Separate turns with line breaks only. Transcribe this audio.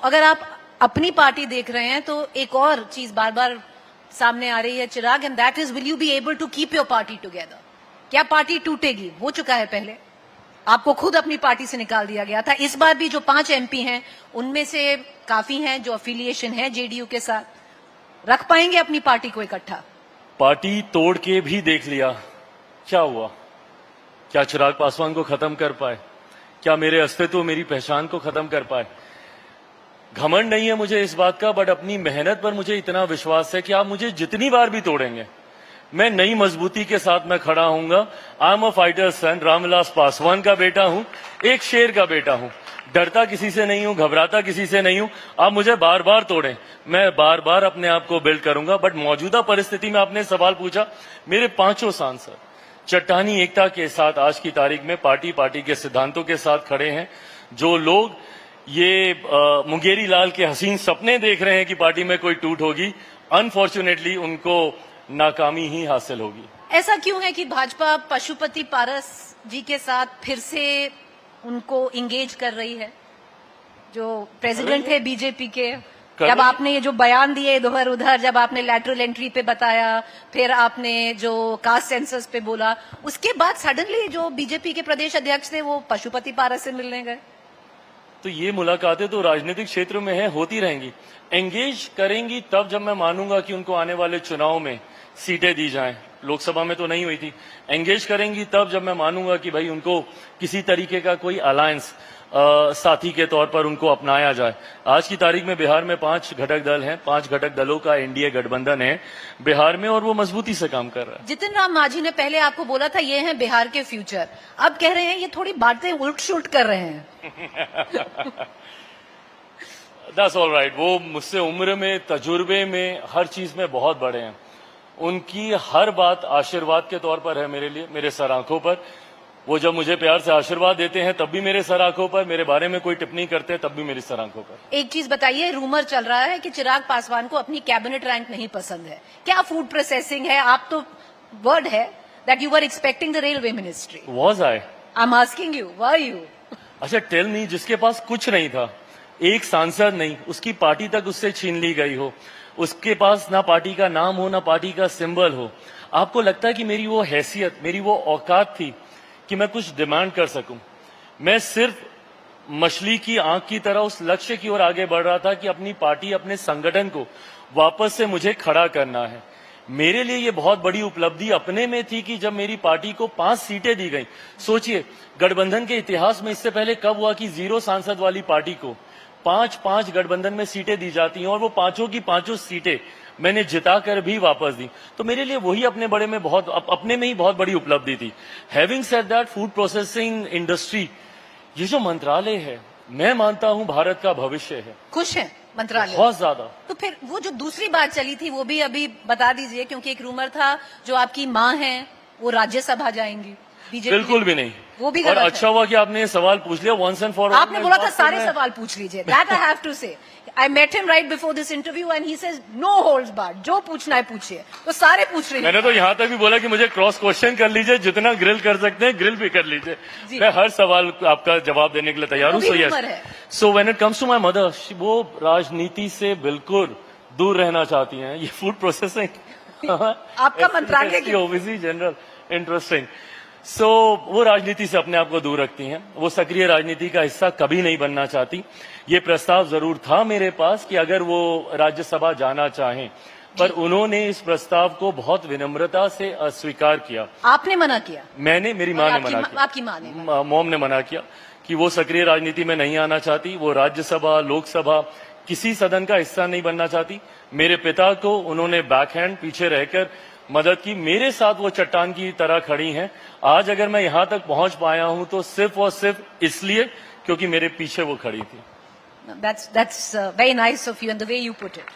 अगर आप अपनी पार्टी देख रहे हैं तो एक और चीज बार बार सामने आ रही है Chirag, and that is will you be able to keep your party together? क्या पार्टी टूटेगी? हो चुका है पहले, आपको खुद अपनी पार्टी से निकाल दिया गया था। इस बार भी जो 5 MP हैं उनमें से काफी हैं जो अफिलिएशन है जेडीयू के साथ, रख पाएंगे अपनी पार्टी को इकट्ठा?
पार्टी तोड़ के भी देख लिया, क्या हुआ? क्या चिराग पासवान को खत्म कर पाए? क्या मेरे अस्तित्व, मेरी पहचान को खत्म कर पाए? घमंड नहीं है मुझे इस बात का, बट अपनी मेहनत पर मुझे इतना विश्वास है कि आप मुझे जितनी बार भी तोड़ेंगे, मैं नई मजबूती के साथ मैं खड़ा हूंगा। आई एम अ फाइटर सन, रामविलास पासवान का बेटा हूं, एक शेर का बेटा हूं, डरता किसी से नहीं हूं, घबराता किसी से नहीं हूं। आप मुझे बार बार तोड़ें, मैं बार बार अपने आप को बिल्ड करूंगा। बट मौजूदा परिस्थिति में आपने सवाल पूछा, मेरे 5 सांसद चट्टानी एकता के साथ आज की तारीख में पार्टी के सिद्धांतों के साथ खड़े हैं। जो लोग ये मुंगेरी लाल के हसीन सपने देख रहे हैं कि पार्टी में कोई टूट होगी, अनफॉर्चुनेटली उनको नाकामी ही हासिल होगी।
ऐसा क्यों है कि भाजपा पशुपति पारस जी के साथ फिर से उनको इंगेज कर रही है, जो प्रेसिडेंट थे बीजेपी के? जब आपने ये जो बयान दिए इधर उधर, जब आपने लैटरल एंट्री पे बताया, फिर आपने जो कास्ट सेंसस पे बोला, उसके बाद सडनली जो बीजेपी के प्रदेश अध्यक्ष थे वो पशुपति पारस से मिलने गए।
तो ये मुलाकातें तो राजनीतिक क्षेत्र में है, होती रहेंगी। एंगेज करेंगी तब जब मैं मानूंगा कि उनको आने वाले चुनाव में सीटें दी जाएं। लोकसभा में तो नहीं हुई थी। एंगेज करेंगी तब जब मैं मानूंगा कि भाई उनको किसी तरीके का कोई अलायंस साथी के तौर पर उनको अपनाया जाए। आज की तारीख में बिहार में 5 घटक दल हैं, 5 घटक दलों का एनडीए गठबंधन है बिहार में, और वो मजबूती से काम कर रहा है।
जितिन राम मांझी ने पहले आपको बोला था ये हैं बिहार के फ्यूचर, अब कह रहे हैं ये थोड़ी बातें उल्ट सुल्ट कर रहे हैं।
That's all right. वो मुझसे उम्र में, तजुर्बे में, हर चीज में बहुत बड़े हैं। उनकी हर बात आशीर्वाद के तौर पर है मेरे लिए, मेरे सर आंखों पर। वो जब मुझे प्यार से आशीर्वाद देते हैं तब भी मेरे सर आंखों पर, मेरे बारे में कोई टिप्पणी करते हैं तब भी मेरी सर आंखों पर।
एक चीज बताइए, रूमर चल रहा है कि चिराग पासवान को अपनी कैबिनेट रैंक नहीं पसंद है। क्या फूड प्रोसेसिंग है? आप तो वर्ड है that you were expecting the railway ministry.
Was I
am asking you, were you?
अच्छा टेल मी, जिसके पास कुछ नहीं था, एक सांसद नहीं, उसकी पार्टी तक उससे छीन ली गई हो, उसके पास ना पार्टी का नाम हो, ना पार्टी का सिंबल हो, आपको लगता है कि मेरी वो हैसियत, मेरी वो औकात थी कि मैं कुछ डिमांड कर सकूं? मैं सिर्फ मछली की आंख की तरह उस लक्ष्य की ओर आगे बढ़ रहा था कि अपनी पार्टी, अपने संगठन को वापस से मुझे खड़ा करना है। मेरे लिए ये बहुत बड़ी उपलब्धि अपने में थी कि जब मेरी पार्टी को 5 सीटें दी गई। सोचिए, गठबंधन के इतिहास में इससे पहले कब हुआ कि 0 सांसद वाली पार्टी को 5 गठबंधन में सीटें दी जाती हैं, और वो 5 की 5 सीटें मैंने जिताकर भी वापस दी। तो मेरे लिए वही अपने में ही बहुत बड़ी उपलब्धि थी। Having said that, food processing industry, ये जो मंत्रालय है, मैं मानता हूं भारत का भविष्य है।
खुश है मंत्रालय?
बहुत ज्यादा।
तो फिर वो जो दूसरी बात चली थी वो भी अभी बता दीजिए, क्योंकि एक रूमर था जो आपकी माँ है वो राज्यसभा जाएंगी बीजेपी।
बिल्कुल भी नहीं,
वो भी
और
गलत
अच्छा हुआ कि आपने ये सवाल पूछ लिया वंस एंड फॉर ऑल।
आपने बोला था सारे सवाल पूछ लीजिए। That I have to say, I met him right before this interview and he says no holds barred, जो पूछना है पूछिए। तो सारे पूछ रही।
मैंने तो यहाँ तक भी बोला कि मुझे क्रॉस क्वेश्चन कर लीजिए, जितना ग्रिल कर सकते हैं ग्रिल भी कर लीजिए, मैं हर सवाल आपका जवाब देने के लिए तैयार हूँ। So yes, so when it comes to my mother, वो राजनीति से बिल्कुल दूर रहना चाहती हैं। ये फूड प्रोसेसिंग
आपका मंत्रालय की
ओबीसी जनरल, इंटरेस्टिंग। सो वो राजनीति से अपने आप को दूर रखती हैं, वो सक्रिय राजनीति का हिस्सा कभी नहीं बनना चाहती। ये प्रस्ताव जरूर था मेरे पास कि अगर वो राज्यसभा जाना चाहें, पर उन्होंने इस प्रस्ताव को बहुत विनम्रता से अस्वीकार किया।
आपने मना किया?
मैंने, मेरी मां ने मना किया।
आपकी मां ने?
मॉम ने मना किया कि वो सक्रिय राजनीति में नहीं आना चाहती, वो राज्यसभा, लोकसभा, किसी सदन का हिस्सा नहीं बनना चाहती। मेरे पिता को उन्होंने बैकहैंड पीछे रहकर मदद की, मेरे साथ वो चट्टान की तरह खड़ी हैं। आज अगर मैं यहां तक पहुंच पाया हूं तो सिर्फ और सिर्फ इसलिए क्योंकि मेरे पीछे वो खड़ी थी।
That's very nice of you and the way you put it.